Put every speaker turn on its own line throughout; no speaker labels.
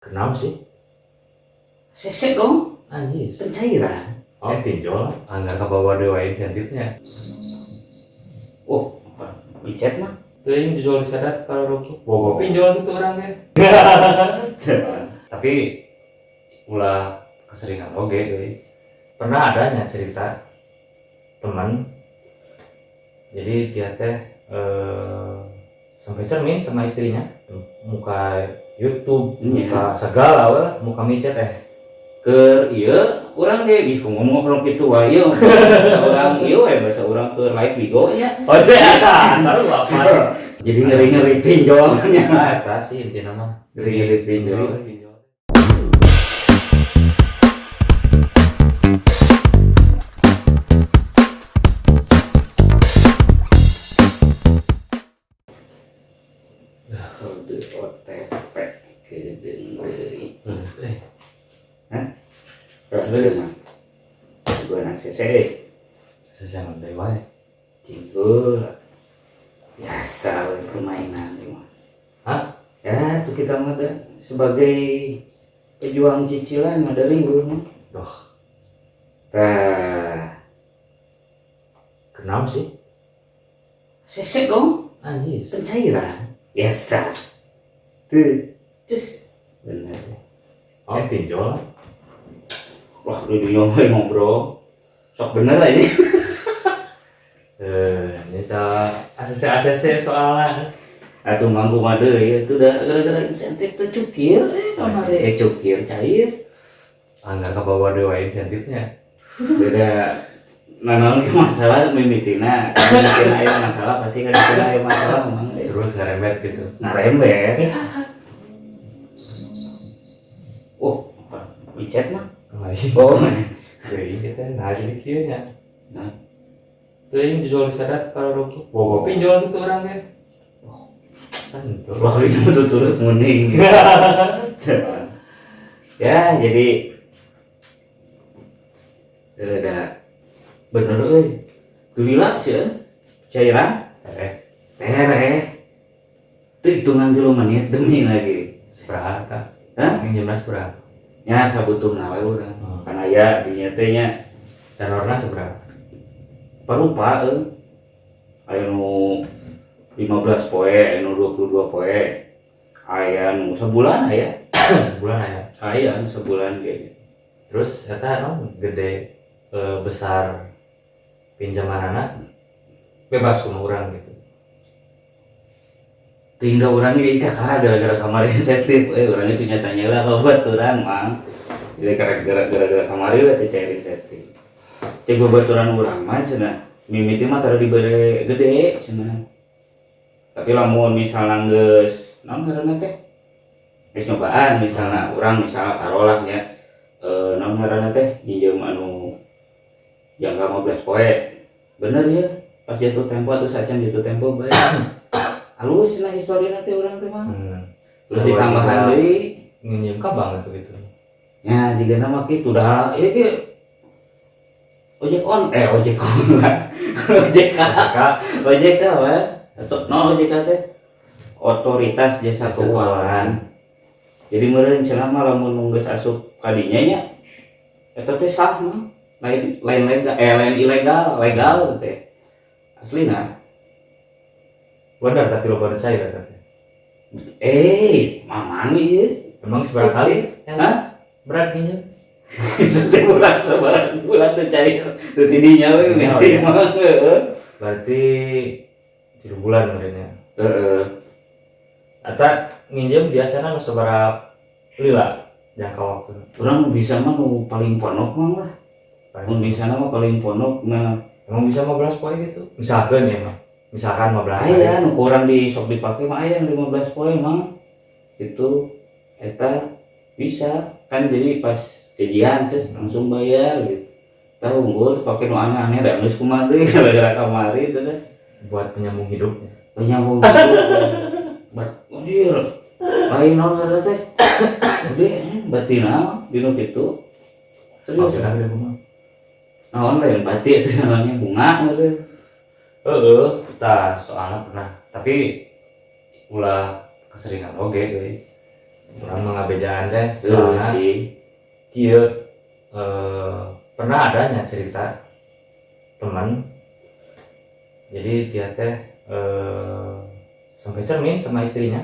Kenapa sih?
Sesek dong,
Anjis.
pencairan.
Oh, pinjol. Nggak kebawa dewa insentifnya.
Oh, apa? Micet mah.
Tuh yang dijual di Sadat kalau rokok. Bawa pinjol itu orangnya. Tapi ulah keseringan oge euy. Pernah adanya cerita teman. Jadi dia teh sampai cermin sama istrinya, muka YouTube, muka segala weh, muka micet
Ke iya, orang ge geus ngomong kalau kitu wae ieu. Orang ieu we bahasa urang ke live bigo nya.
Oh, teh asal lu apa?
Jadi ngeri-ngeri pinjolnya.
Eta sih intina mah.
Ngeri-ngeri pinjol. Kode OTP kedeung deui. Hah? Terus gua nasi sih.
Sesangan deui wae.
Cinggul. Biasa we permainan ini mah.
Hah?
Ya, tuh kita mah sebagai pejuang cicilan mah dari gua mah.
Doh,
Tah,
kenapa sih?
sesek dong,
Anjis.
pencairan. Biasa. Tuh, cus. Bener.
Oh, pinjol.
Wah, udah ngobrol. Sok bener lah ini.
Ini tak ACC soalnya.
Atuh mangku mah deui itu udah gara-gara insentif teh cukir kamari cukir cair.
Nggak kebawa dewa insentifnya.
Beda nanaon ke masalah mimitina. Kalau mungkin aya masalah pasti kan aya masalah memang.
Terus ngerembet gitu.
Ngarembet. Oh, apa? Micet mah. Oh,
Jadi kita nah jadi kieunya.
nah,
Tuh yang dijual di Sadat kalau rokok. Bawa pinjol itu orangnya. Santu.
wah ini turut muning. Ya, jadi udah bener euy. Gulila sih cairan itu hitungan 10 menit demi lagi.
Seberapa?
Hah?
Yang jumlah seberapa?
Ya sabutuhna we urang. Karena ya dinya teh nya
Tenornya seberapa?
parupa aya nu 15 poe, aya nu 22 poe. Aya nu sebulan aya.
Bulan aja.
Aya nu sebulan ge.
Terus kata gede besar pinjaman anak bebas kumaha urang gitu.
Tinggal urang ieu kakara gara-gara kamari insentif. Urang itu nyatanya lah babaturan mang. Jadi gara-gara kamari we teh cair insentif. Cek babaturan urang mah cenah mimiti mah tara dibere gede cenah. Tapi lamun misalna geus naon ngaranna teh? Geus nyobaan misalna urang misal taruhlah nya naon ngaranna teh minjem anu jangka 15 poe. Bener ya, pas jatuh tempo atau sacan jatuh tempo bae. Halus nah historina teh urang teh mah. Terus ditambahan deui
Nginjem ka banget tuh gitu.
nya jigana mah kitu dah ieu ge ojek ojek mah OJK teh otoritas jasa keuangan. Jadi meureun cenah mah lamun geus asup ka dinya nya eta teh sah mah lain legal teh aslina.
Bener tapi lo baru cair tadi.
Mamang ieu
Emang seberapa kali?
hah?
Berat nginjem?
Setiap bulan sebarang bulan tuh cair tuh tidinya we mesti mah
Berarti 3 bulan merenya. Ata nginjem biasanya nu seberapa lila jangka waktu.
urang bisa mah nu paling ponok mah lah. Mun bisa mah paling ponok mah
Emang bisa 15 poin gitu? Misalkan ya mah. Misalkan 15
aya nu kurang di sok dipake mah aya 15 poin mah. Itu eta bisa kan jadi pas gajian terus langsung bayar gitu. Tahu unggul pakai nu aneh-aneh da geus kumaha deui gara-gara kamari itu dah.
buat penyambung hidupnya.
Penyambung bas anjir. Lain naon ngaranna teh? Gede batina dinu kitu. Serius
Maksudnya gede rumah.
naon lain bati itu namanya bunga meureun.
Tah soalnya pernah. Tapi ulah keseringan oge euy. Orang mengabejaan teh
Heeh
soalna
sih.
kieu pernah adanya cerita teman, jadi dia teh sampai cermin sama istrinya.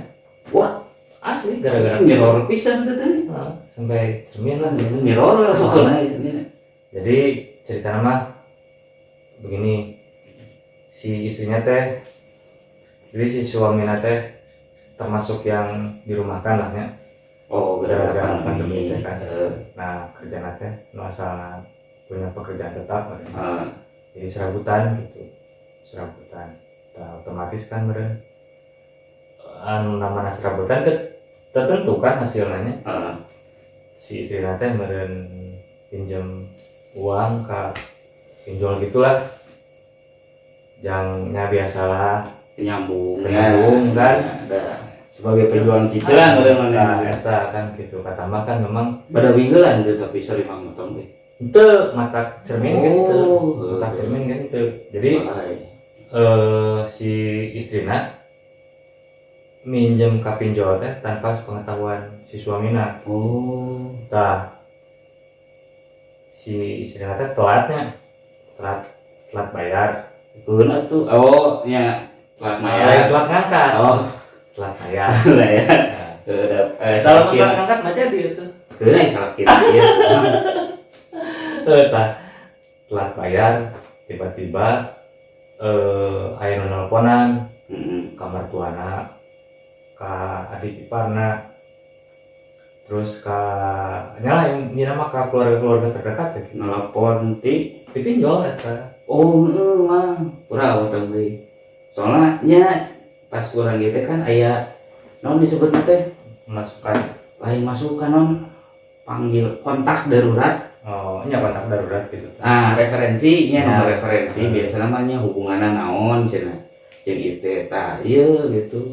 Wah,
Asli gara-gara
mirror pisan teh teh.
sampai cermin lah gitu.
Mirror lah soalnya ini.
Jadi cerita nama begini, si istrinya teh, jadi si suaminya teh termasuk yang dirumahkan lah ya.
Oh,
Gara-gara pandemi
pandemi.
teh kan. Nah kerjaan teh nu asalna punya pekerjaan tetap mereka.
Heeh.
Jadi serabutan gitu, serabutan. Nah, otomatis kan meren anu namanya serabutan kan tertentu kan hasilnya.
Heeh.
Si istri teh meren pinjam uang ke pinjol gitulah, jangannya biasalah
Nyambung
kan,
ada sebagai penjualan cicilan udah mana
eta kan gitu. Kata mah kan memang
pada mingguan tuh tapi sorry mang motong deh.
itu mata cermin gitu,
Oh,
mata cermin gitu. Jadi si istrina minjem ke pinjol teh tanpa sepengetahuan si suamina.
Oh,
Tah si istrina teh telat bayar.
kuna tuh. Oh, nya telat mayar.
Telat ngangkat.
Oh,
Telat bayar.
lah ya. Udah
Kalau telat ngangkat mah jadi itu.
kuna salah kira ya.
Telat bayar, tiba-tiba aya nu nelponan
Heeh.
ka mertuana, ka adik iparna, terus ka nyalah yang nama ka keluarga terdekat gitu.
Nelpon ti.
Dipinjol eta.
Oh, mah pura utang deui. Soalnya nya pas urang gitu kan aya naon disebutna teh?
Masukkan.
Lain masukan non panggil kontak darurat.
Oh, nya kontak darurat gitu.
Referensinya
Ya.
nomor referensi biasa namanya hubunganna naon cenah. Jeung ieu tah ieu gitu.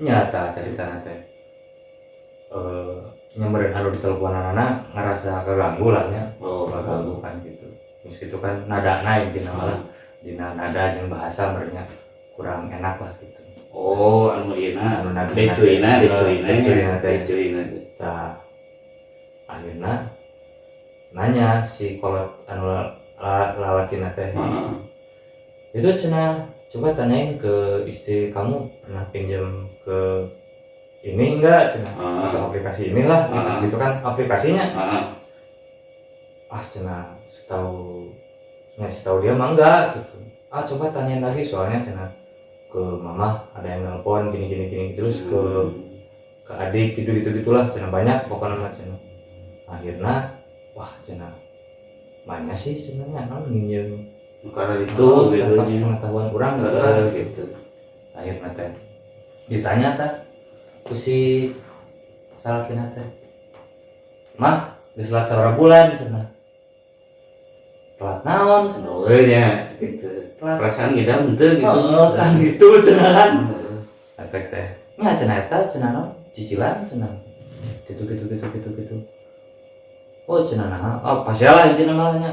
Nyata caritana teh. Nyamperin anu diteleponanana ngerasa keganggu lah nya.
Oh,
Keganggu kan gitu. Terus gitu kan nada naik dina malah. Dina nada jeung bahasa merenya kurang enak lah gitu.
Oh, anu ieu na
Anu nada
decuina
teh.
decuina.
Nah, akhirnya nanya si kolot anu lalakin teh.
Heeh.
Itu cenah coba tanyain ke istri kamu pernah pinjam ke ini enggak cenah atau aplikasi inilah gitu kan aplikasinya.
Heeh.
Cenah setahu dia mah enggak gitu. Coba tanyain lagi soalnya cenah ke mama ada yang nelpon gini terus ke adik gitulah cenah banyak pokoknya mah cenah. Akhirnya cenah mana sih sebenarnya kan minjem
Karena itu gitu
tanpa pengetahuan orang gitu kan.
gitu.
Akhirnya teh ditanya teh ku si salakina teh, mah geus lat sabaraha bulan cenah. Telat naon cenah.
Oh nya gitu.
Telat.
Perasaan ngidam teu gitu.
Kan gitu cenah kan. Efek teh. Nya cenah eta cenah naon? Cicilan cenah. Gitu. Oh cenah naha. Pasialah intina mah nya.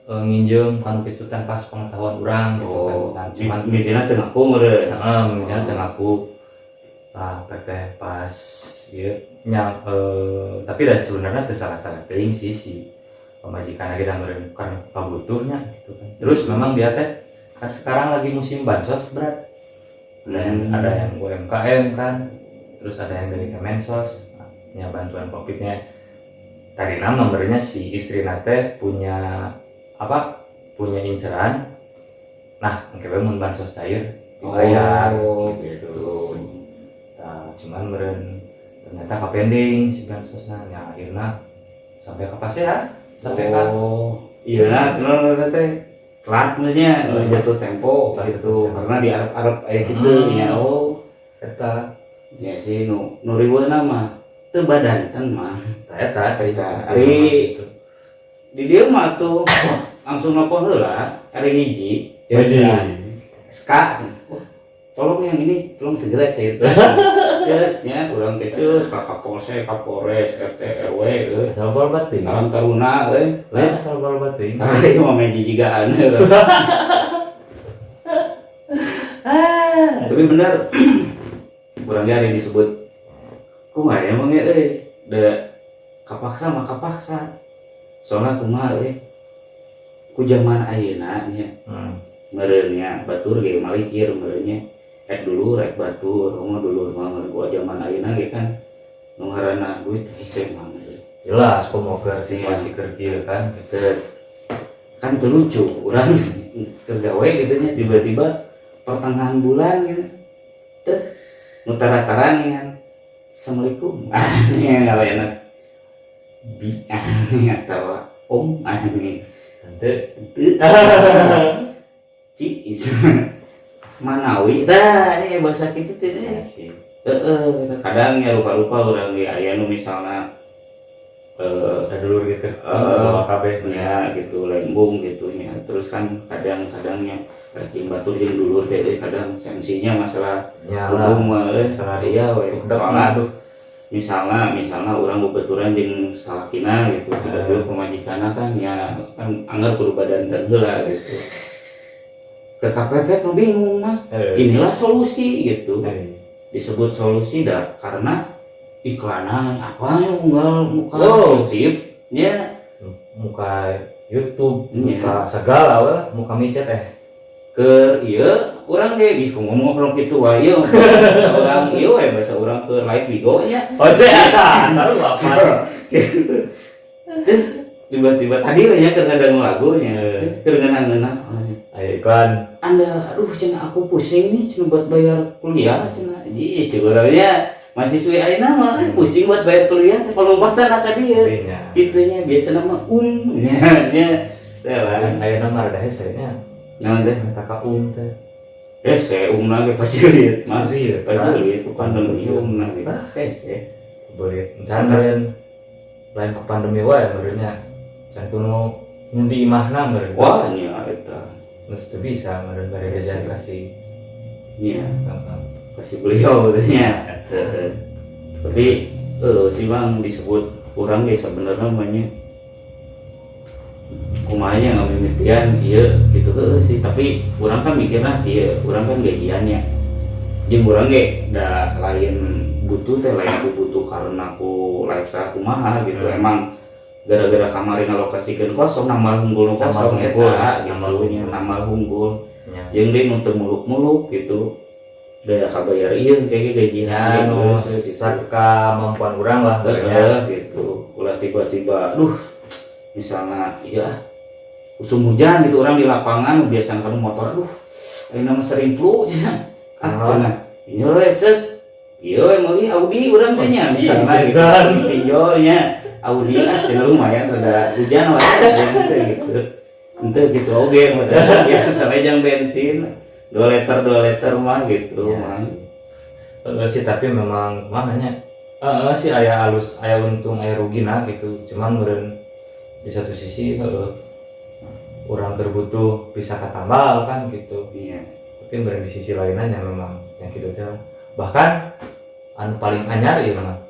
Nginjem kan gitu tanpa pengetahuan orang gitu kan.
Cuman midina teu ngaku meureun.
Mungkin teh ngaku. Teh pas ieu nya tapi dari sebenarnya teh salah-salah teuing sih si pemajikan lagi dan meureun kan kabutuhnya gitu kan. Terus memang dia teh kan sekarang lagi musim bansos berat. Ada yang UMKM kan. Terus ada yang dari Kemensos. Nya bantuan Covid-nya. Tadi nomornya si istri nate punya inceran. Nah, mungkin mun bansos cair dibayar gitu. Nah, cuman meren ternyata pending si bansosnya. Ya akhirnya sampai ke pasean, sampai ke
iya lah, terus teh telat nya jatuh tempo gitu karena di Arab gitu ya.
eta
ya sih nu riweuna mah teu badanten mah.
eta
Ari di dieu mah tuh langsung nelpon heula ari hiji ya sih ska tolong yang ini tolong segera cair nya urang teh ceus ka Kapolsek Kapolres RT RW
asal bal bating
Karang Taruna
lain asal bal bating
ieu mah main jijigaan. Tapi benar urangnya ada disebut kumaha ya mah da kapaksa mah kapaksa soalnya kumaha ku zaman ayeuna nya meureun nya batur ge malikir meureun nya dulu rek batur mah dulu mah ku zaman ayeuna ge kan nu ngaranna duit hese mah
jelas komoker situasi keur kieu kan
kan teu lucu urang kergawe gitu nya tiba-tiba pertengahan bulan gitu teh nu tara-tara nih kan assalamualaikum nya ngaweana bi atau om nih Ci Manawi dah bahasa kita teh kadang ya rupa-rupa orang di aya nu misalna
dulur gitu kabeh
ya gitu lembung gitu ya terus kan kadang-kadangnya ranking batur jeung dulur teh kadang sensinya masalah hubung masalah iya we soalna misalna urang bebaturan jeung salakina gitu tiba-tiba pemajikanna kan ya kan anggar kudu badan heula gitu ke KPP tuh bingung mah inilah solusi gitu disebut solusi dah karena iklanan apa yang muka YouTube nya
muka YouTube muka segala lah muka micet
ke iya orang ge geus ngomong kitu wae ieu orang ieu we bahasa urang ke live bigo nya
asal apa
terus tiba-tiba tadi we nya keur ngadangu lagunya keur ngeunah
ayo iklan
Anda aduh cenah aku pusing nih cenah buat bayar kuliah cenah sebenarnya mahasiswa ayeuna mah pusing buat bayar kuliah teh lompatan ka dieu kitu nya biasana mah nya setelan
ayeuna mah rada hese nya
naon teh
minta ka teh
hese ge pasti lihat mah
lihat
lihat ku pandemi ge hese
beureut encan lain ke pandemi wae beureunya can kudu ngundi imahna meureun
wah nya eta
geus teu bisa meureun bari jajan kasih
nya kasih beliau nya tapi si Bang disebut kurang ge sebenarnya namanya kumanya ngamimitian iya gitu sih tapi orang kan mikirna kieu orang kan gajiannya jeung urang ge da lain butuh teh lain ku butuh karena ku lifestyle kumaha gitu emang gara-gara kamari ngalokasikeun kosong nambah hunggul kosong eta gitu nya nambah hunggul jeung deui nu teu muluk-muluk gitu daya kabayar ieu kayak gajian
saka mampuan urang lah
gitu ulah tiba-tiba misalnya iya usum hujan gitu orang di lapangan biasanya kan motor ini nama sering flu cenah ini we cek iya meuli Audi urang teh nya misalnya gitu pinjolnya Audi cenah lumayan rada hujan wae gitu ente gitu oge biasa jang bensin 2 liter mah gitu
mah sih tapi memang makanya sih aya alus aya untung aya rugina gitu cuman meureun di satu sisi orang terbutuh bisa katambal kan gitu
iya
tapi meureun di sisi lainnya memang yang gitu teh bahkan anu paling anyar ieu mah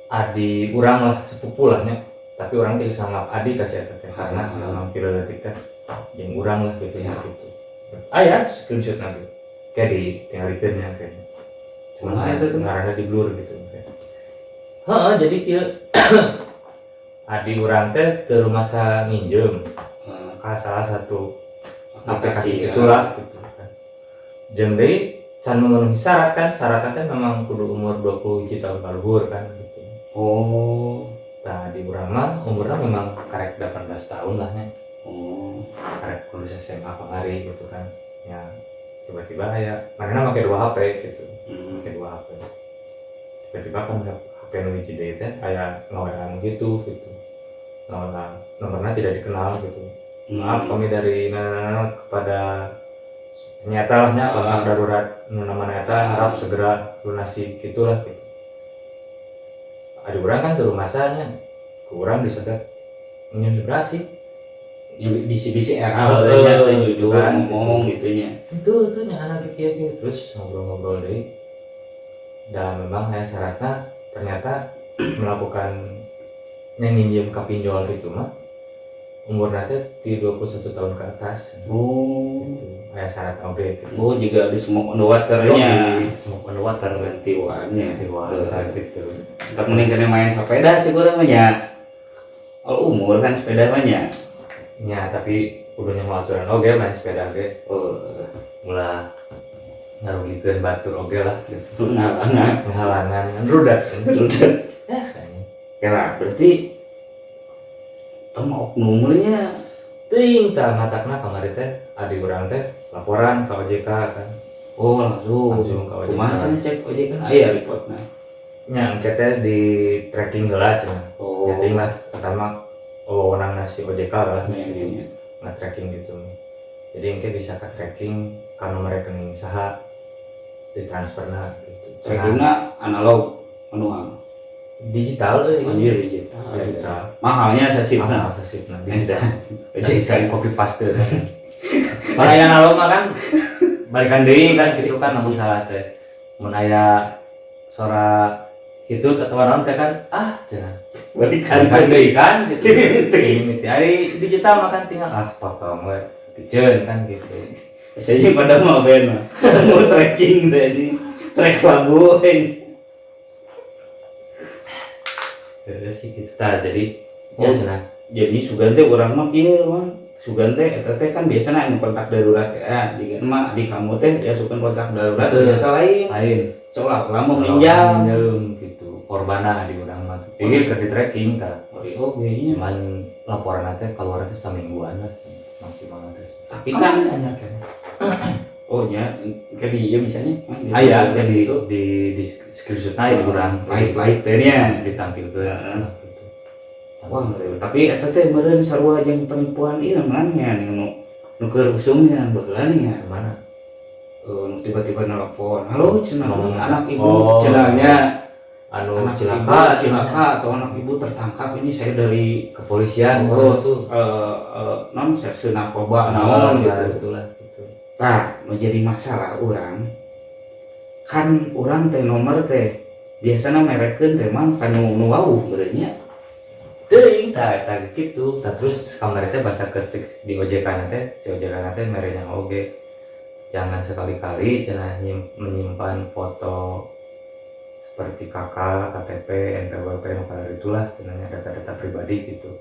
adi urang lah sepupu lah nya tapi orang teh sangat adi kasih eta teh karena memang kira detik teh jeung urang lah gitu nya gitu aya screenshot nanti kayak di tinggalikeun nya kayak cuma ngaranna di blur gitu jadi kieu adi urang teh teu rumasa nginjem ka salah satu aplikasi itulah gitu kan jeung deui can memenuhi syarat kan syaratna teh memang kudu umur 20 tahun kaluhur kan gitu nah di urang mah umurna memang karek 18 tahun lah nya karek lulus SMA pangari gitu kan ya tiba-tiba ya manehna make 2 HP gitu make 2 HP tiba-tiba kan HP nu hiji deui teh aya ngawean gitu nomornya tidak dikenal gitu maaf kami dari nana kepada nyatanya kontak darurat nama nyata harap segera lunasi gitulah gitu. Ada orang kan tuh masanya kurang disedot menyebrasi
bisi-bisi era ya jujur ngomong gitunya
itu nya anak kieu terus ngobrol-ngobrol deui dan memang syaratnya ternyata melakukan nginjem ka pinjol gitu mah umur nanti di 21 tahun ke atas.
Oh,
gitu. kayak syarat oge gitu.
Oh juga di smoke on the waternya.
Smoke on the water
Berarti waannya.
di water gitu.
Untuk mending kena main sepeda cek urang mah nya. Kalau umur kan sepeda mah nya.
Ya tapi kudunya mau aturan oge main sepeda oge.
Oh,
Ulah ngarugikeun batur oge lah gitu. Ngalangan rudat kan.
Sudah.
Ya kayaknya.
Ya lah, berarti sama oknumnya
Ting tah ngatakna kamari teh adi urang teh laporan ka OJK kan.
oh langsung
Langsung ke OJK.
kumaha sih cek OJK kan aya reportna.
Nya engke teh di tracking heula cenah.
Oh.
Ya ting mas pertama wewenang si OJK lah
Iya.
nge-tracking gitu. Jadi engke bisa ke tracking ka nomor rekening saha ditransferna gitu.
Trackingna analog manual.
Digital euy.
Anjir digital.
Digital.
Mahalnya
Mahal
sasipna.
sasipna digital.
Cek
Bisa di copy paste. Kalau yang analog mah kan balikan deui kan gitu kan namun salah teh. Mun aya sora hitut atau naon teh kan cenah.
Balikan
Balikan deui kan gitu.
Teuing.
Mimiti hari digital mah kan tinggal potong we diceun kan gitu.
Saya pada mau ben mah. Mau tracking teh ini. Track lagu ini.
Ya sih gitu tah jadi ya cenah.
Jadi sugan teh urang mah kieu mah. Sugan teh eta teh kan biasana anu kontak darurat teh. Jika mah di kamu teh ya sukan kontak darurat
Betul.
ternyata lain.
Lain
Seolah-olah mau minjam.
gitu. Korbana di urang mah. Jadi keur di tracking tah.
Oh kayaknya.
Cuman laporan teh keluar teh samingguan lah maksimal teh.
Tapi kan
Anyar kan.
oh nya kayak di ya misalnya.
Aya kayak di screenshotna di urang
Light teh nya.
ditampilkeun gitu.
Wah, tapi eta teh meureun sarua jeung penipuan ieu namanya nu keur usumnya baheula nya.
Mana?
Tiba-tiba nelpon, halo cenah anak ibu
Oh.
cenahnya
Anu
anak
cilaka
ibu, cilaka atau anak ibu tertangkap ini saya dari
kepolisian
terus non serse narkoba naon gitu.
Itulah gitu.
Nah, menjadi masalah orang kan orang teh nomor teh biasana merekeun teh mah kan nu wawuh beureunya.
Teuing tah gitu. Tah terus kamari teh basa kercek di OJK na teh, si OJK na teh merenya oge. Jangan sekali-kali cenah menyimpan foto seperti KK, KTP, NPWP, nomor itulah cenahnya data-data pribadi gitu.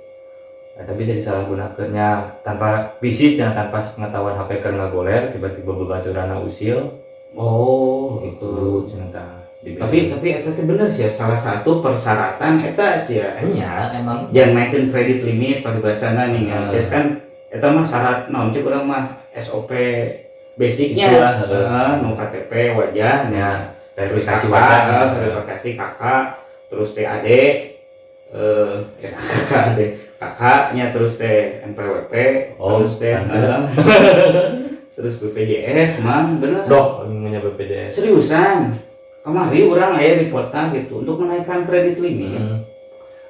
Tapi jadi disalahgunakeunnya tanpa bisi cenah tanpa pengetahuan HP keur ngagoler tiba-tiba babaturanna usil
Oh,
gitu cenah tah.
Tapi eta teh bener sih ya, salah satu persyaratan eta sih ya.
nya emang
Yang naikin kredit limit pada bahasana nih ya. Ces kan eta mah syarat naon cek urang mah SOP basicnya. Nu KTP wajahnya.
verifikasi
kakak,
wajah,
verifikasi kakak, terus TAD, kakaknya terus teh NPWP, terus teh terus BPJS, mang bener.
Doh, punya BPJS.
Seriusan, kemari orang aya di kota gitu untuk menaikkan kredit limit.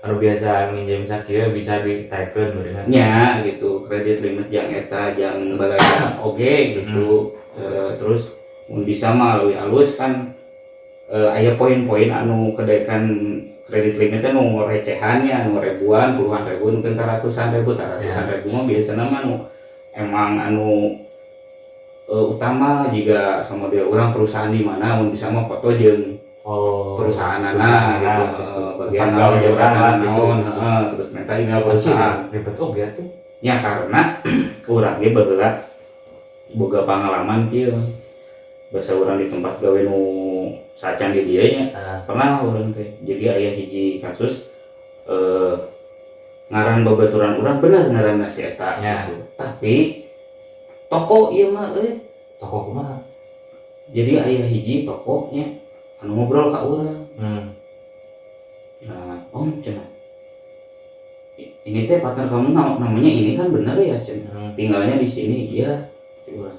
Anu biasa nginjem sakieu bisa ditaikeun meureun.
Nya gitu, kredit limit yang eta yang balada oge gitu. Terus mun bisa mah leuwih alus kan. Aya poin-poin anu kedaikan kredit limitnya nu recehannya nu ribuan puluhan ribu mungkin ratusan ribu mah biasanya mah nu emang anu utama jika sama dia orang perusahaan di mana mun bisa mah foto jeung perusahaanana gitu bagian naon jabatan naon terus minta email perusahaan
ribet oge tuh
nya karena urang ge baheula boga pengalaman kieu bahasa orang di tempat gawe nu sacan di dia nya pernah orang teh jadi aya hiji kasus ngaran babaturan orang bener ngaran si eta gitu. Tapi toko ieu mah
toko kumaha
jadi aya hiji tokonya anu ngobrol ka urang nah cenah ini teh partner kamu namanya ini kan bener ya cenah tinggalnya di sini iya urang.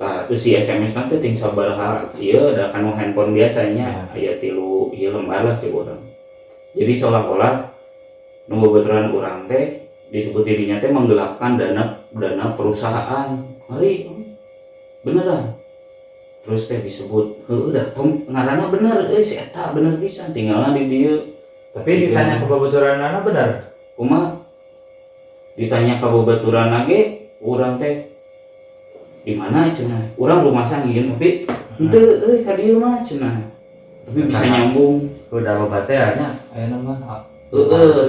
Nah, terus si SMS nanti ting sabaraha ieu da kanu handphone biasanya aya 3 ieu lembar lah sih urang. Jadi seolah-olah nu babaturan urang teh disebut dirinya teh menggelapkan dana perusahaan. Hari beneran. Terus teh disebut heueuh dah ngaranna bener si eta bener pisan tinggalna di dieu.
Tapi ditanya ke babaturanna bener.
Kumaha? Ditanya ka babaturanna ge urang teh di mana cenah urang rumah sangieun tapi henteu ka dieu mah cenah tapi bisa nyambung
udah loba teh nya aya mah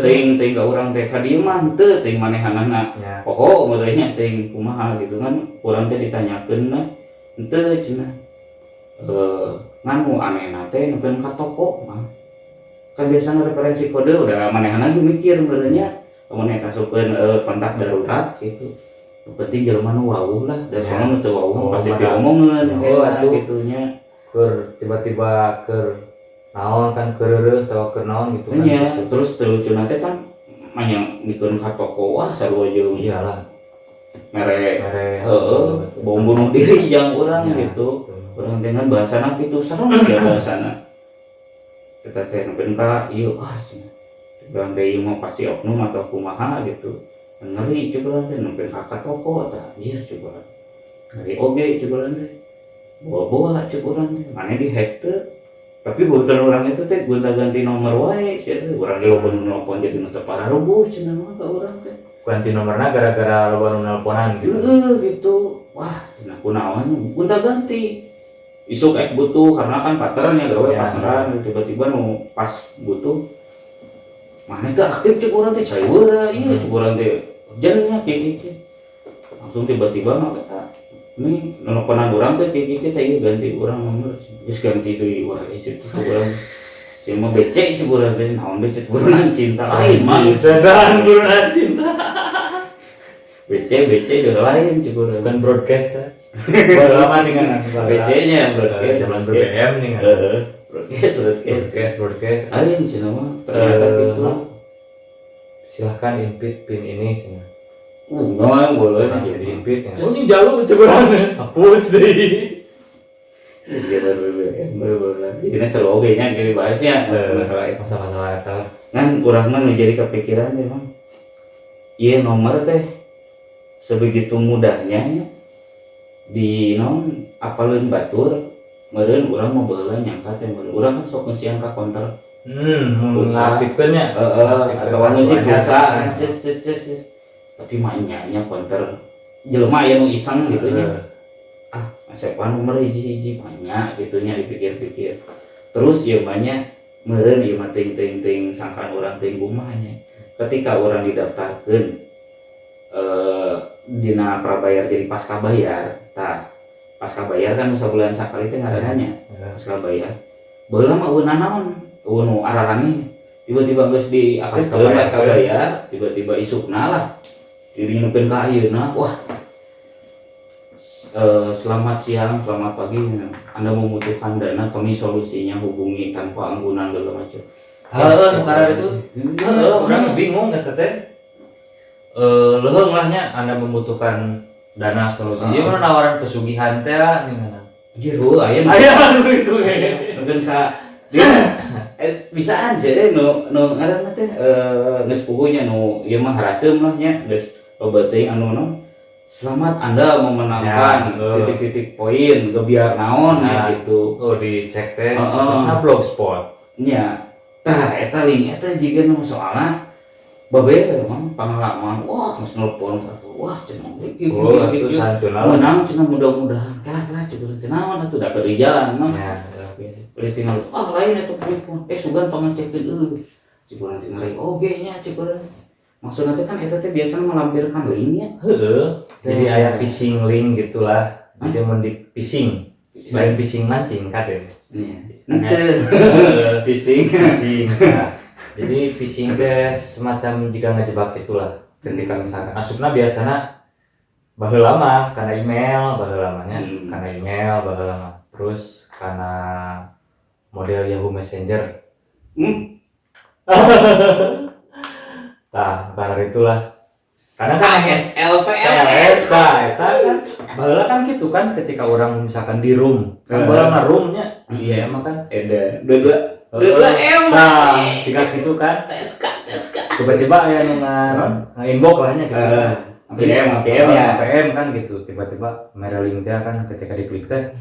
teuing ka urang teh ka dieu mah henteu teuing manehanana
ya
pokok merenya teuing kumaha gitu kan urang teh ditanyakeun na henteu cenah nganu anehna teh nepen ka toko mah kan biasanya referensi kode udah manehana lagi mikir merenya kemudian kasupkeun kontak darurat gitu. Yang penting jelema nu wawuh lah, dan soalnya nu teu wawuh pasti diomongeun gitunya.
Keur tiba-tiba keur naon kan keureureut atau keur naon gitu kan.
Nya, terus teu lucu nanti kan manyang mikeun ka toko wah sarua jeung
iyalah.
mere bom bunuh diri jeung urang
Ya,
gitu. Urang dengan bahasana kitu sareng ya bahasana. Kita teh nepen ka ieu urang teh mau pasti oknum atau kumaha gitu. Ngeri coba teh nepen ka toko tah ieu coba ngeri oge coba teh bawa coba teh mana di hack teh tapi bukan orang itu teh gonta-ganti nomor wae sia teh urang ge loba nu nelpon jadi nu teu pararubuh cenah mah ka urang teh
ganti nomorna gara-gara loba nu nelponan gitu.
Gitu wah cenah kunaon gonta-ganti isuk butuh karena kan partneran ya gawe partneran tiba-tiba nu pas butuh mana teh aktif cek urang teh cai weura ieu cek urang teh jannya kayak langsung tiba-tiba mah kata ini nelponan orang tuh kayak teh ganti orang nomor geus ganti deui wah isi kitu urang si mah becek cek urang teh naon becek burunan cinta lain mah
sedang burunan cinta
becek lain cek urang
bukan broadcast teh lama dengan
beceknya broadcast
zaman BBM nih kan broadcast
lain cenah mah ternyata gitu
silahkan input pin ini cina
enggak boleh
jadi input ya oh ini jalur cekurang hapus deh
iya baru jadi seru oge nya gini bahasnya
masalah eta
kan urang mah jadi kepikiran memang ieu nomor teh sebegitu mudahnya nya di non apaleun batur meureun urang mah baheula nyangka teh urang kan sok ngeusian ka counter
ngaktifkeunnya
atau ngisi pulsa ces tapi mainnya counter jelema aya nu iseng gitu nya asepan nomor hiji banyak gitunya dipikir-pikir terus ieu mah nya meureun ieu mah ting sangkan urang teh kumahanya ketika urang didaftarkeun dina prabayar jadi pasca bayar tah pasca bayar kan sabulan sakali teh ngaranna pasca bayar baheula mah eunana naon nu ararani tiba-tiba geus diaktifkeun pasca bayar tiba-tiba isukna lah dirinya nepen ka ayeuna wah selamat siang selamat pagi Anda membutuhkan dana kami solusinya hubungi tanpa anggunan segala macam
karena itu orang bingung kata teh leuheung lahnya Anda membutuhkan dana solusi ieu mah nawaran pesugihan teh nih kana
jero aya
itu
nepen ka bisaan sih nu ngaranna teh geus puguhnya nu ieu mah haraseum lah nya geus loba teuing anu selamat Anda memenangkan titik-titik poin gebiar naon ya gitu
dicek teh terusna blogspot
nya tah eta link eta jiga nu soalna babe emang pengalaman wah geus nelpon wah cenah
gitu
menang cenah mudah-mudahan kalah cenah naon atuh da keur di jalan mah beli tinggal lain itu telepon sugan pengecekin cipuran tinggal oge nya cipuran maksudnya kan itu teh biasanya melampirkan linknya
jadi aya phishing link gitulah jadi mau di phishing lain phishing mancing kade
phishing
nah, jadi phishing teh semacam jika ngejebak itulah ketika misalkan asupna biasanya baheula mah karena email baheula mah nya karena email baheula mah terus karena model Yahoo Messenger. Tah, karena itulah. Karena kan
ASL
PLS eta kan baheula kan gitu kan ketika orang misalkan di room. Kan baheula mah roomnya iya emang kan
ada 22 M.
Nah, siga gitu kan.
Teska.
Tiba-tiba aya nu nge-inbox lah nya gitu. APM kan gitu. Tiba-tiba mere link teh kan ketika diklik teh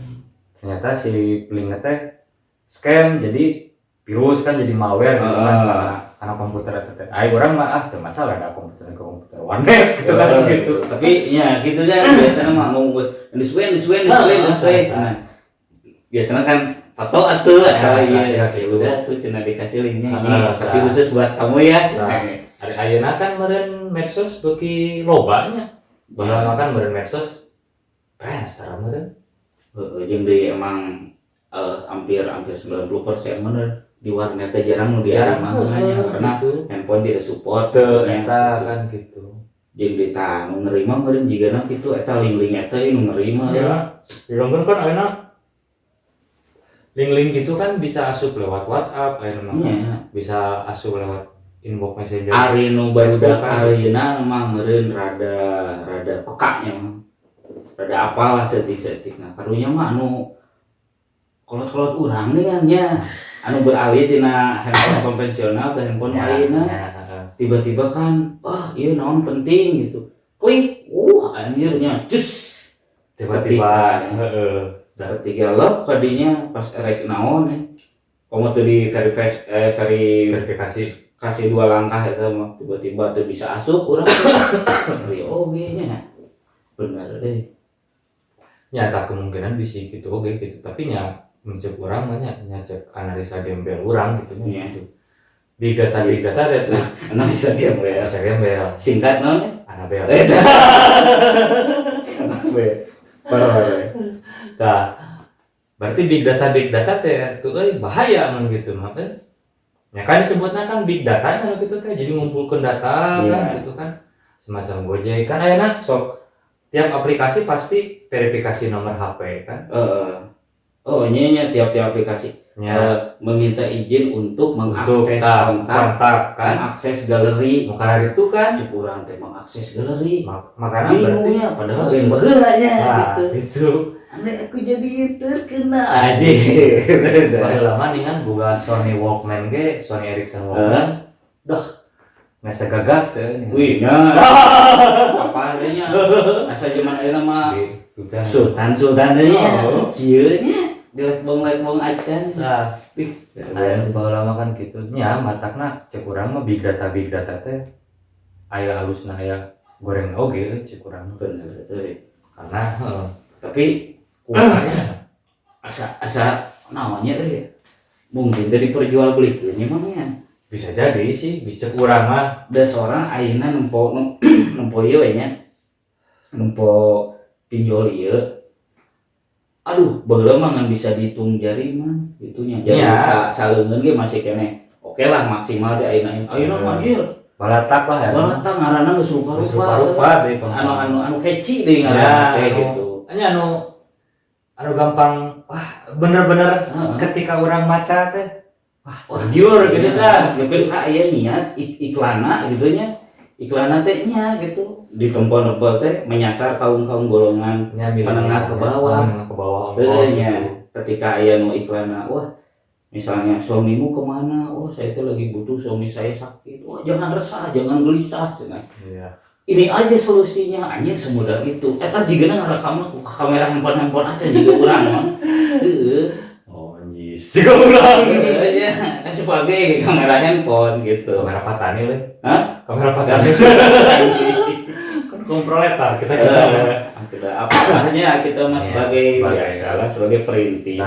ternyata si link teh scam jadi virus kan jadi malware gitu kan karena karena komputer teh urang mah teu masalah ada komputer warnet gitu kan gitu.
Tapi ya gitu dah biasanya mah mau this way biasanya kan foto atau iya
gitu.
udah tuh cenah dikasih linknya ini tapi khusus buat kamu ya.
Hari ayeuna kan meureun medsos beuki lobanya. Baheula kan meureun medsos Friends sekarang meureun.
Jeung deui emang hampir 90% bener di warnet teh jarang nu diarimahnya karena
gitu.
handphone tidak support
Teu eta kan gitu.
jeung dita nu nerima meureun jigana kitu eta link-link eta nu nerima
ya. Dilongkeun kan ayeuna link-link gitu kan bisa asup lewat WhatsApp ayeuna mah. Bisa asup lewat inbox messenger.
Ari nu barudak ayeuna mah meureun rada pekanya mah. Rada apalah setik-setik. Nah, karunya mah anu kolot-kolot urang nih kan nya anu beralih tina handphone konvensional ke handphone ayeuna. Tiba-tiba kan ieu naon penting gitu. Klik, anjirnya cus.
Tiba-tiba
Ketiga log kadinya pas erek naon komo teu di
verifikasi
kasih 2 langkah eta mah tiba-tiba teu bisa asup urang. Oge nya. Bener deh.
Nyata kemungkinan bisa gitu oke gitu tapi nya mencek urang mah nya cek analisa gembel urang gitu gitu. Big data teh
Analisa gembel. Singkat naon?
Anabel. Nah, berarti big data teh tuh bahaya mun gitu mah ya kan disebutnya kan big data kan gitu teh jadi ngumpulkeun data kan gitu kan semacam Gojek kan ayeuna sok tiap aplikasi pasti verifikasi nomor HP kan.
Nya tiap aplikasi meminta izin untuk mengakses
kontak kan,
mengakses galeri.
Maka itu kan
kurang teh mengakses galeri.
Makanya
bingungnya padahal yang baheulanya gitu.
Itu.
Andai aku jadi terkenal aja.
Baheula mah ningan boga Sony Walkman ge, Sony Ericsson Walkman. Ngasa gagah teh.
Wih, apa adanya? Asa zaman ayeuna mah Sultan teh nya. Kieu nya jelek bong acan.
Nah, baheula mah kan kitu nya matakna cek urang mah big data teh aya halusna aya goreng oge cek urang
bener euy.
Karena
tapi kumaha asa namanya euy. Mungkin teh diperjualbelikeun nya mah nya.
Bisa jadi sih, bisa kurang mah.
Da seorang ayeuna nempo ieu we nya. Nempo pinjol ieu. Aduh, baheula mah ngan bisa dihitung jari mah gitunya. Jadi saleungeun ge masih keneh. Oke lah maksimal teh ayeuna. Ayeuna mah ieu
balatak lah ya.
Balatak ngaranna geus rupa-rupa
deui
anu keci deui ngaranna teh gitu.
Anya anu gampang bener-bener ketika orang maca teh jujur gitu kan.
Mungkin aya niat iklanna gitu nya. Iklanna teh nya gitu. Di tempat-tempat teh menyasar kaum-kaum golongan menengah ke bawah. Nya ketika aya nu iklanna, misalnya suamimu kemana? Saya teh lagi butuh, suami saya sakit. Jangan resah, jangan gelisah cenah. Iya. Ini aja solusinya, anjing semudah itu. Eta jigana ngarekam kamera handphone aja jiga urang mah.
Jika ulang
aja kan sebagai kamera handphone gitu.
Kamera patani le.
Hah?
Kamera patani. Kan komproletar kita
tidak apa-apanya kita mas sebagai biasalah sebagai perintis.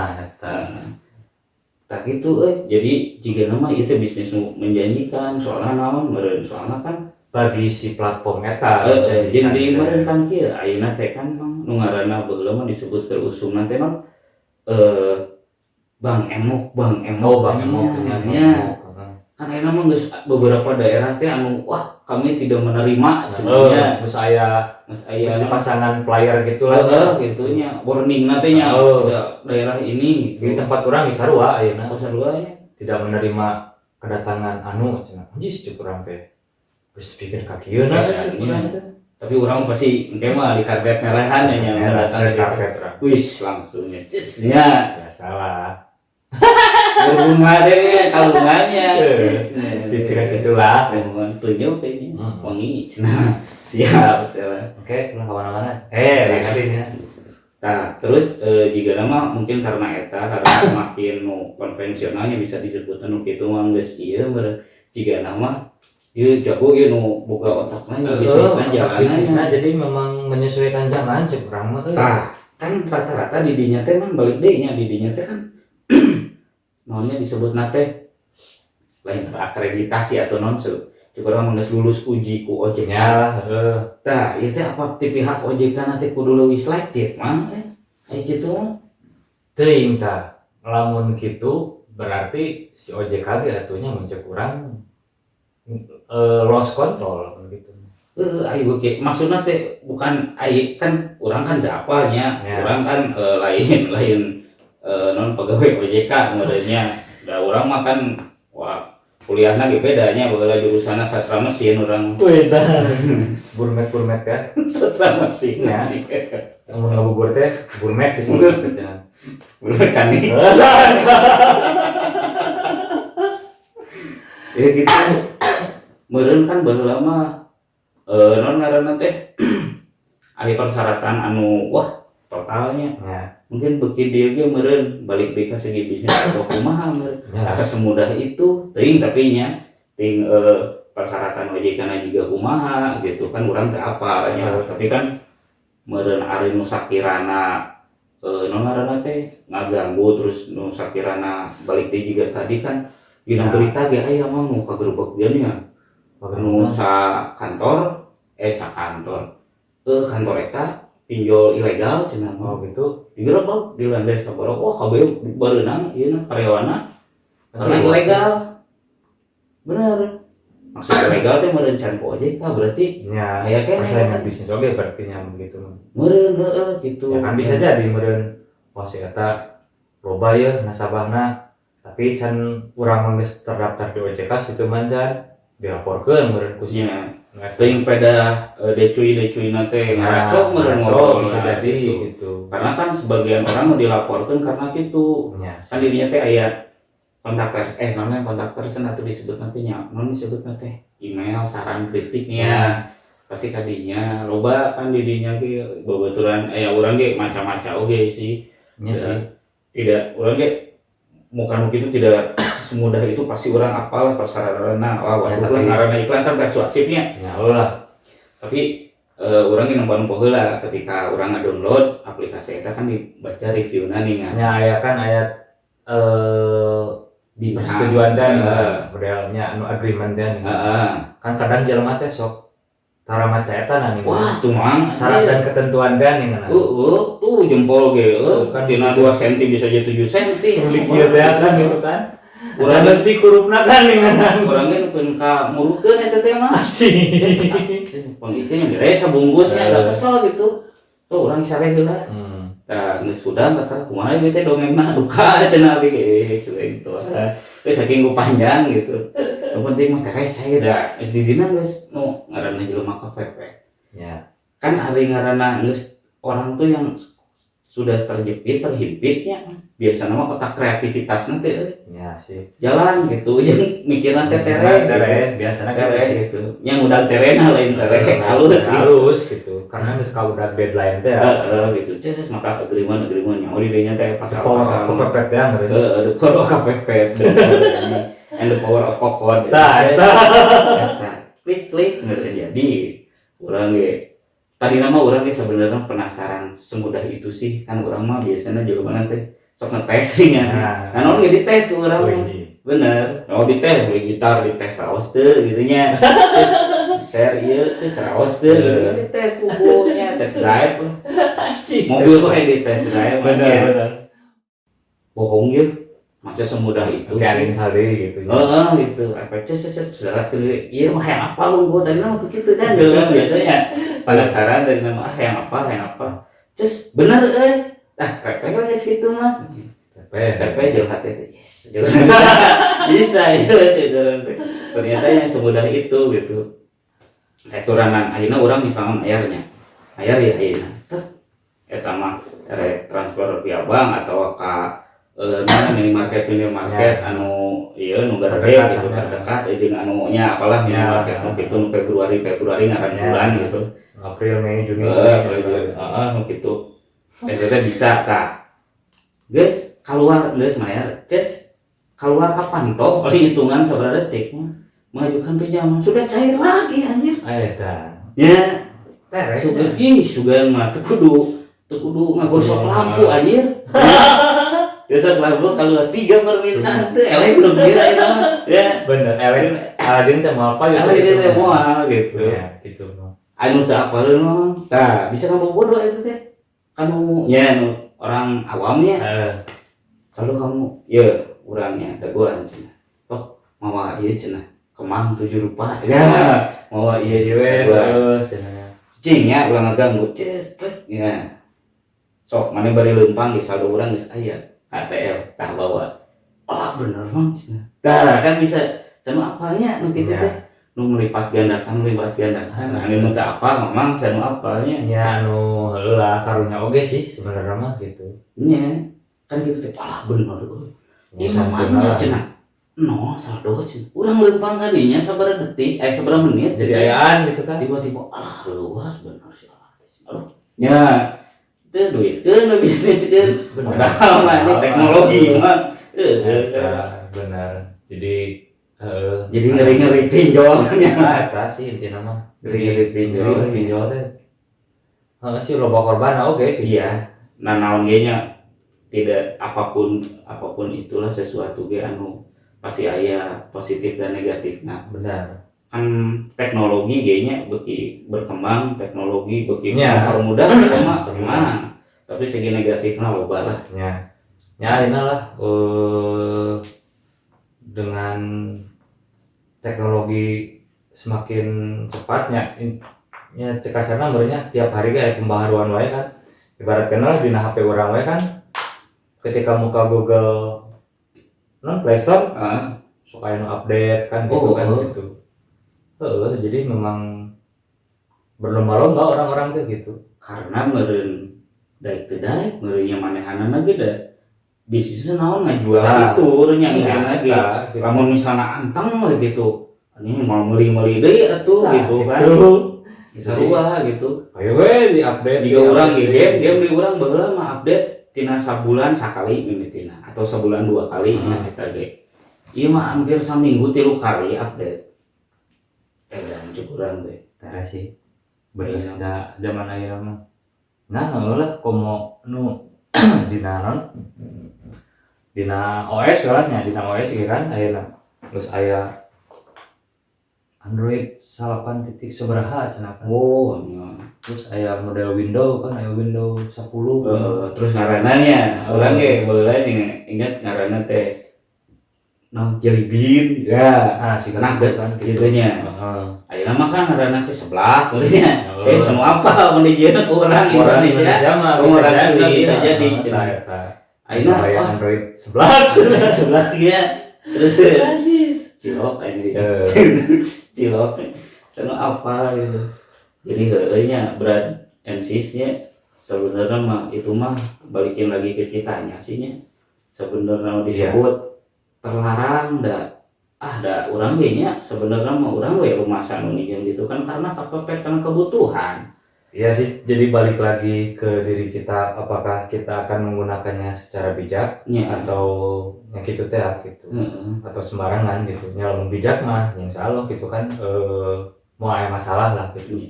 Tak gitu jadi jika nama itu bisnis menjanjikan soalnya naon meureun soalnya kan
bagi si platform eta
jeung di meureun kan kieu ayeuna teh kan nu ngaranna baheula mah disebut keur usumna teh mah Bang Emok nya. Kan ayeuna mah geus beberapa daerah teh anu kami tidak menerima sebenarnya.
Geus aya pasangan player gitu lah.
Gitunya warning na teh nya daerah ini
di tempat urang di sarua ayeuna.
Sarua nya
tidak menerima kedatangan anu cenah. Anjis cek urang teh. Geus pikir ka kieu na
tapi orang pasti engke mah di karpet merahan nya datang di karpet urang. Wis langsungnya cisnya biasalah. Rumah deh kalungannya
dicek gitulah
tunjuk kayaknya wangi siap
oke ulah kemana-mana lainnya.
Nah terus jika nama mungkin karena eta karena semakin konvensionalnya bisa disebut anu kitu mah geus ieu jika nama ieu jago ieu nu boga otakna bisnisna jalanana.
Bisnisnya jadi memang menyesuaikan zaman cek urang mah.
Tah, kan rata-rata di dinya teh mah balik deui nya di dinya teh kan naonnya disebutna teh lain terakreditasi atau non cukup orang geus lulus uji ku OJK.
Ya lah,
Tah, ieu teh apa ti pihak OJK nanti kudu leuwih selektif mah aya kitu mah.
teuing tah. Lamun kitu berarti si OJK ge atunya mun cek urang lost control gitu.
Ayo oke, maksudnya teh bukan ayo kan orang kan japalnya,
Ya.
orang kan lain non pegawai OJK modelnya. Da orang mah kan wah kuliahna ge bedanya baheula jurusanna sastra mesin orang.
Wih tah. Burmet ya.
Sastra mesin.
Ya. Mun ngabubur teh burmet disebut cenah.
Bermekanik. Ya gitu. Meureun kan baheula mah non ngaranna teh aya persyaratan anu wah totalnya.
Ya.
Mungkin beki dia ge meureun balik deui ka segi bisnis atau kumaha meureun.
Ya.
Asa semudah itu teuing tapi nya ting persyaratan OJK-na juga kumaha gitu kan urang teh apa nya. Tapi kan meureun ari nu sakirana non ngaranna teh ngaganggu terus nu sakirana balik deui juga tadi kan dina berita ge aya mah nu kagerebek dia nya. Anu sa kantor kantor eta pinjol ilegal cenah.
Oh gitu.
Digerebek di lantai sabaraha wah kabeh berenang ieu na karyawanna karena ilegal. Bener. Maksud ilegal teh meureun can ku OJK berarti
Ya.
aya keneh
Persaingan bisnis oge berarti nya begitu.
meureun gitu.
Ya kan bisa jadi meureun wah si eta loba ya nasabahna tapi can urang mah geus terdaftar di OJK situ mah can dilaporkeun meureun ku
nya teuing pada decuy-decuina teh ngaco meureun
ngaco bisa jadi gitu.
karena kan sebagian orang mau dilaporkan karena gitu
Ya.
kan dirinya teh aya kontak pers namanya kontak person atau disebut nantinya non disebut nanti email saran kritiknya pasti kadinya loba kan dirinya ge babaturan urang ge macam-macam oge sih.
Nya sih.
Tidak urang ge mukan begitu tidak semudah itu pasti orang apalah persyaratanna waduh lah ngaranna iklan kan persuasifnya
Ya lah.
tapi orang yang nembang heula ketika orang nge-download aplikasi eta kan dibaca reviewna nih kan.
Ya aya kan ayat di persetujuan teh modelnya anu agreement teh kan kadang jelema teh sok tara maca eta na nih.
Wah tuh mang
syarat dan ketentuan kan nih kan.
Tuh jempol ge
kan
dina 2 cm bisa jadi 7 cm.
Kieu teh kan gitu kan. Urang leutik hurufna kan nih kan.
Urang ge neupin ka murukeun eta teh mah. Pangikeun ge sabungkusnya ada kesel gitu. Tuh urang sare heula. Tah geus sudah bakal kumaha ieu teh dongengna duka cenah abi ge cuy gitu. Terus saking panjang gitu. Yang penting mah teh saya da geus di dina geus nu ngaranna jelema KPP.
Ya.
Kan ari ngaranna geus orang tuh yang sudah terhimpitnya biasanya mah otak kreativitas nanti
Ya sih.
jalan gitu jeung mikiran teh tere
biasanya
tere gitu yang udah terena lain tere
halus gitu karena geus kaudah deadline teh
gitu ces maka agreement nyaho di dinya teh
pasal kepepet ya meureun
the power of kepepet and the power of kokod
eta
klik jadi urang ge tadi nama orang ini sebenarnya penasaran semudah itu sih kan orang mah biasanya jawabannya teh sok ngetesing ya nah non nggak dites ke orang bener dites beli gitar dites raos tuh gitunya share iya terus raos tuh gitu dites kubunya tes drive mobil tuh dites drive
bener
bohong ya masa semudah itu
garing saleh gitu
gitu apa serat ke iya mah yang apa lu gua tadi nama gitu kan dalam biasanya penasaran dari nama yang apa cus bener pepe kan geus kitu mah pepe jauh hati yes bisa ya ternyata yang semudah itu gitu turanan ayeuna urang misalnya ayar ya ayeuna eta mah transfer via bank atau ka minimarket anu ieu nu gede gitu terdekat jeung anu nya apalah minimarket nu kitu nu Februari ngaran bulan gitu
April Mei Juni
nu kitu eta bisa tah geus keluar geus mayar ces keluar kapan toh hitungan sabaraha detik mengajukan pinjaman sudah cair lagi anjir.
Edan.
Ya,
Terek.
sugan mah teu kudu ngagosok lampu anjir. Gosok lampu kalau 3 permintaan teu eleh belum kira eta mah. Ya.
Bener, Aladin teh mau apa gitu.
Aladin teh moal gitu.
Ya, gitu.
Anu teu apaleun mah. Tah, bisa ngabobodo eta teh. Kanu nya orang awamnya. Kalau kamu ya urangnya dagoan cenah. Oh, mawa ieu cenah. Kemang 7 rupa. Ya, mawa ieu
terus
cing ya ulang ngaganggu ces ya. Sok mana bari lempang di saldo urang geus aya ATM tah bawa. Oh bener Bang cenah. Tah kan bisa sama apalnya nu kitu teh. Nu melipat gandakan. Anu nu teu apal memang sanu apalnya.
ya anu heula karunya oge sih sebenarnya mah gitu.
Nya kan gitu teh alah bener euy. Ieu namanya cenah. No, saldo cenah. Urang lempang kadinya sabaraha detik, sabaraha menit
Jadi ayaan gitu kan.
tiba-tiba luas bener sih. Aduh. Ya. Itu duit kan bisnis kan. Padahal mah ini teknologi mah.
Benar. Jadi
ngeri-ngeri pinjolnya.
Eta sih intinya mah.
Ngeri-ngeri
pinjol teh. Heeh sih loba korban oge gitu.
Iya. Nah naon ge nya tidak apapun itulah sesuatu ge anu pasti aya positif dan negatif. Nah,
Benar.
kan teknologi ge nya beuki berkembang, teknologi beuki
Ya.
mempermudah mah memang. Tapi segi negatifna loba lah.
Ya inilah dengan teknologi semakin cepatnya cekasana merenya tiap hari kayak pembaharuan wae kan. Ibarat kenal dina HP orang wae kan ketika muka Google Play Store sok aya nu update kan gitu kan gitu. Jadi memang berlomba-lomba orang-orang teh gitu.
Karena meureun daek teu daek meureunnya manehanana ge da bisnisna naon ngajual fitur nya engke lagi. Lamun misalna anteng we gitu. Ini mau meuli-meuli deui atuh gitu kan. Sarua gitu.
Ayo we di-update
Di urang ge game di urang baheula mah update tina sabulan sakali mimitina atau sabulan 2 kali nya eta ge. Ieu mah hampir saminggu 3 kali update. Dan cukuran teh.
Tara sih. Bener da zaman ayeuna mah. Nah, heulah komo nu dina OS galanya, dina OS ge kan ayeuna. Terus aya Android 8 titik sabaraha cenah kan.
Oh, nya.
Terus aya model Windows kan, aya Windows 10.
Terus ngaranna nya urang ge baheula inget ngaranna teh Nah, Jelly Bean, ya,
nah
kan, gitu nya. Ayeuna mah kan ngaranna teh sebelah, nulisnya. Sono apa mendijieuna ku urang Indonesia mah bisa jadi. Ayeuna
Android sebelah
ge. Terus cilok ini. Cilok. Sono apa gitu. Jadi heueuy nya brand NSYS-nya sebenarnya mah itu mah balikin lagi ke kitanya sih nya. Sebenarnya disebut terlarang da urang ge nya sebenarnya mah urang we rumasan nu ngeunaheun gitu kan karena kepepet karena kebutuhan.
Iya sih, jadi balik lagi ke diri kita, apakah kita akan menggunakannya secara bijak atau yang gitu teh gitu. Atau sembarangan gitu. Nya lamun bijak mah yang salah gitu kan mau aya masalah lah gitu.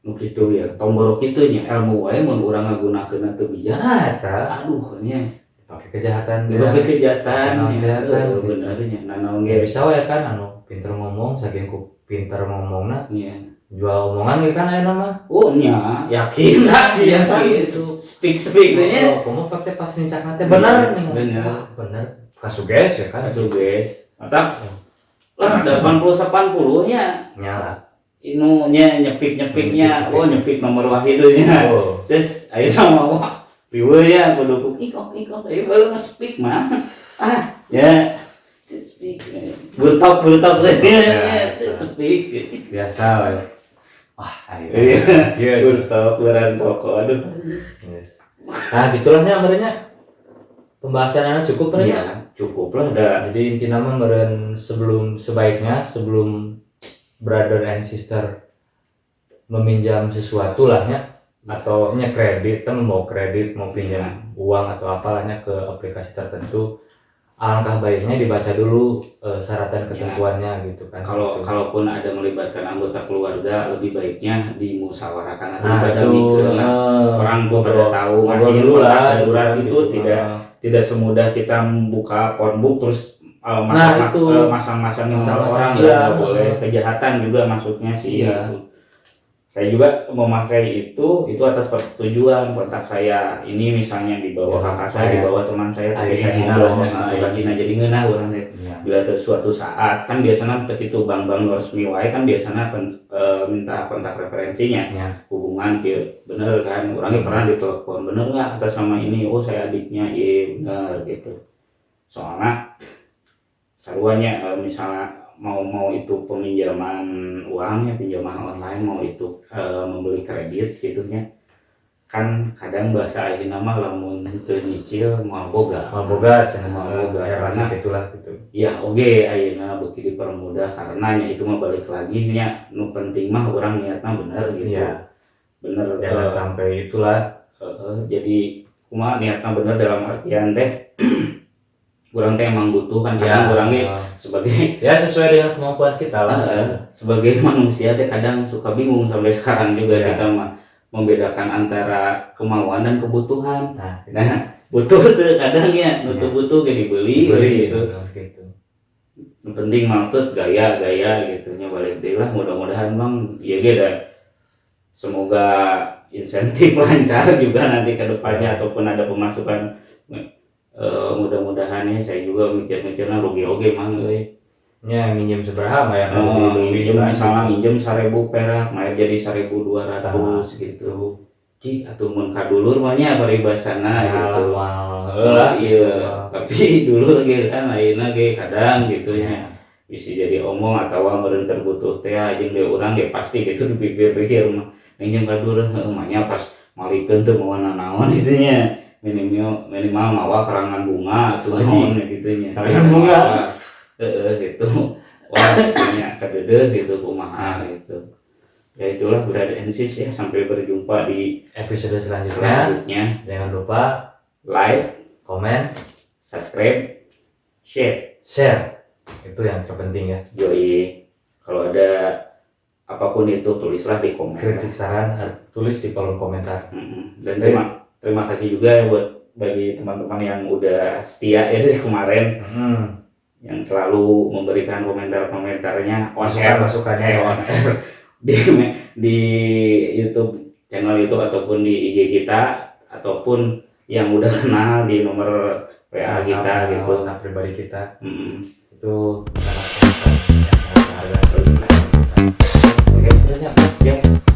Nu kitu ya, tomboro kitu nya ilmu wae mun urang ngagunakeun teu bijak. Aduh nya
pakai kejahatan
benernya nanaon ge
bisa we kan anu pinter ngomong saking ku pinter ngomongna jual omongan ge kan ayeuna mah
nya yakin speak nya
komo pakai pas nincakna teh bener bener kasuges ya kan
kasuges mantap 80 nya
lah
inu nya nyepik-nyepiknya nyepik nomor wahidnya terus ayeuna mah riweuh ya kudu ikok ayo baru nge-speak mah ya speak burtok ya speak
biasa we
iya burtok toko aduh
yes. Nah gitulahnya amarnya pembahasannya cukup kan ya
cukup lah dah
jadi intinya mah meureun sebaiknya sebelum brother and sister meminjam sesuatu lah nya atau kredit mau pinjam uang atau apalahnya ke aplikasi tertentu alangkah baiknya dibaca dulu syarat dan ketentuannya gitu kan. Gitu.
Kalaupun ada melibatkan anggota keluarga, lebih baiknya dimusyawarahkan atau
Nah,
pada
itu
mikir orang tua pada tahu masih
dulu lah
darurat
gitu,
itu
gitu.
tidak semudah kita membuka phonebook terus
itu
masang-masangin nomor
masang-masang,
orang
iya.
nggak boleh, kejahatan juga maksudnya sih.
Iya.
Gitu. Saya juga memakai itu atas persetujuan kontak saya ini misalnya di bawah
Ya,
kakak saya, di bawah teman saya, tapi saya
izin
ngobrol
gitu.
lagi jadi ngeunah urang teh.
Iya.
Bila suatu saat kan biasanya begitu bank-bank resmi wae kan biasanya minta kontak referensinya,
Ya.
hubungan gitu, bener kan, orangnya pernah ditelepon, bener nggak atas nama ini, oh saya adiknya, iya bener gitu. Soalnya saruannya misalnya mau itu peminjaman uangnya, pinjaman online, mau itu membeli kredit gitunya, kan kadang bahasa ayeuna mah lamun teu nyicil moal boga
cenah
karena
rasa itulah gitu.
ya oke ayeuna beuki dipermudah karena nya itu mah balik lagi nya nu penting mah urang niatna bener gitu.
Iya.
Bener
Jangan sampai itulah
jadi kumaha niatna bener dalam artian teh urang teh emang butuh kan kadang
ya,
urangnya sebagai
ya sesuai dengan kemampuan kita lah.
Sebagai manusia teh kadang suka bingung sampai sekarang juga
Ya.
kita mah membedakan antara kemauan dan kebutuhan.
Nah,
Butuh tuh kadang ya nutup butuh kayak dibeli gitu.
Gitu.
Yang penting mah tuh gaya gitu nya balik deui lah, mudah-mudahan Bang ya ge da semoga insentif lancar juga nanti ke depannya ataupun ada pemasukan mudah-mudahan ya. Saya juga mikir-mikirnya rugi oge mang euy.
Nya nginjem seberapa ya
Minjem misalnya minjem 1.000 perak main jadi 1.200 gitu. Cik atuh mun kadulur mah nya paribasana gitu. Iya, tapi dulu ge kan ayeuna ge kadang gitu nya. Bisa jadi omong atawa meureun keur butuh teh jeung deui urang ge pasti gitu dipikir-pikir mah. Minjem kadulur mah nya pas malikeun teu moal naon gitu nya. Minimal mawa karangan bunga atau naon gitu nya.
Karangan bunga.
Gitu. Wah, nya kadeudeut gitu kumaha gitu. Ya itulah berada Ensis ya, sampai berjumpa di
episode selanjutnya. Jangan lupa
like,
komen,
subscribe, share.
Itu yang terpenting ya.
Yoi, kalau ada apapun itu tulislah di komen.
Kritik saran tulis di kolom komentar.
Dan terima kasih juga ya buat bagi teman-teman yang udah setia ya dari kemarin. Yang selalu memberikan komentarnya,
masukannya
di YouTube, channel YouTube ataupun di IG kita, ataupun yang udah kenal di nomor WA kita gitu,
WhatsApp pribadi kita. Itu sangat berharga.
Oke, siap.